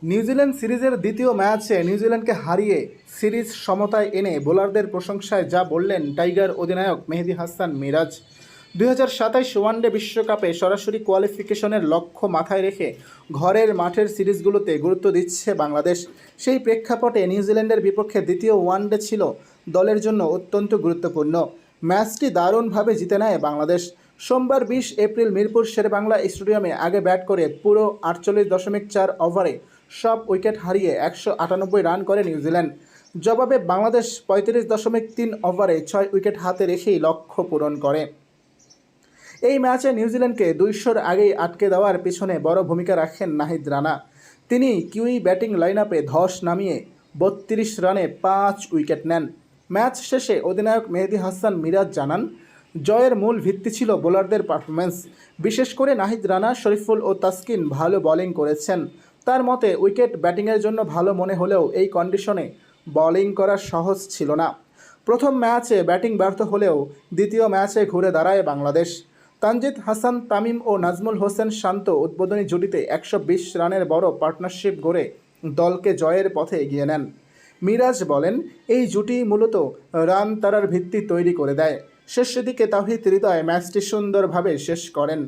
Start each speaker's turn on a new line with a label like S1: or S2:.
S1: New Zealand সিরিজের দ্বিতীয় ম্যাচে নিউজিল্যান্ডকে হারিয়ে সিরিজ সমতায় এনে বোলারদের প্রশংসায় যা বললেন টাইগার অধিনায়ক মেহেদী হাসান মিরাজ। 2027 ওয়ানডে বিশ্বকাপে সরাসরি কোয়ালিফিকেশনের লক্ষ্য মাথায় রেখে ঘরের মাঠের সিরিজগুলোতে গুরুত্ব দিচ্ছে বাংলাদেশ। সেই প্রেক্ষাপটে নিউজিল্যান্ডের বিপক্ষে দ্বিতীয় ওয়ানডে ছিল দলের জন্য অত্যন্ত গুরুত্বপূর্ণ। ম্যাচটি দারুণভাবে জিতে নেয় বাংলাদেশ। সোমবার 20 এপ্রিল মিরপুর শেরেবাংলা স্টেডিয়ামে আগে ব্যাট করে পুরো 48.4 ওভারে সব উইকেট হারিয়ে 198 রান করে নিউজিল্যান্ড। জবাবে বাংলাদেশ 35.3 ওভারে 6 উইকেট হাতে রেখেই লক্ষ্য পূরণ করে। এই ম্যাচে নিউজিল্যান্ডকে 200-র আগেই আটকে দেওয়ার পিছনে বড় ভূমিকা রাখেন নাহিদ রানা। তিনি কিউই ব্যাটিং লাইনআপে ধস নামিয়ে 32 রানে 5 উইকেট নেন। ম্যাচ শেষে অধিনায়ক মেহেদী হাসান মিরাজ জানান, জয়ের মূল ভিত্তি ছিল বোলারদের পারফরম্যান্স। বিশেষ করে নাহিদ রানা, শরীফুল ও তাসকিন ভালো বোলিং করেছেন। তার মতে উইকেট ব্যাটিংয়ের জন্য ভালো মনে হলেও এই কন্ডিশনে বোলিং করা সহজ ছিল না। প্রথম ম্যাচে ব্যাটিং ব্যর্থ হলেও দ্বিতীয় ম্যাচে ঘুরে দাঁড়ায় বাংলাদেশ। তানজিদ হাসান তামিম ও নাজমুল হোসেন শান্ত উদ্বোধনী জুটিতে 120 রানের বড় পার্টনারশিপ গড়ে দলকে জয়ের পথে এগিয়ে নেন। মিরাজ বলেন, এই জুটি মূলত রান তারার ভিত্তি তৈরি করে দেয়। শেষ দিকে তাওহিদ হৃদয় ম্যাচটি সুন্দরভাবে শেষ করেন।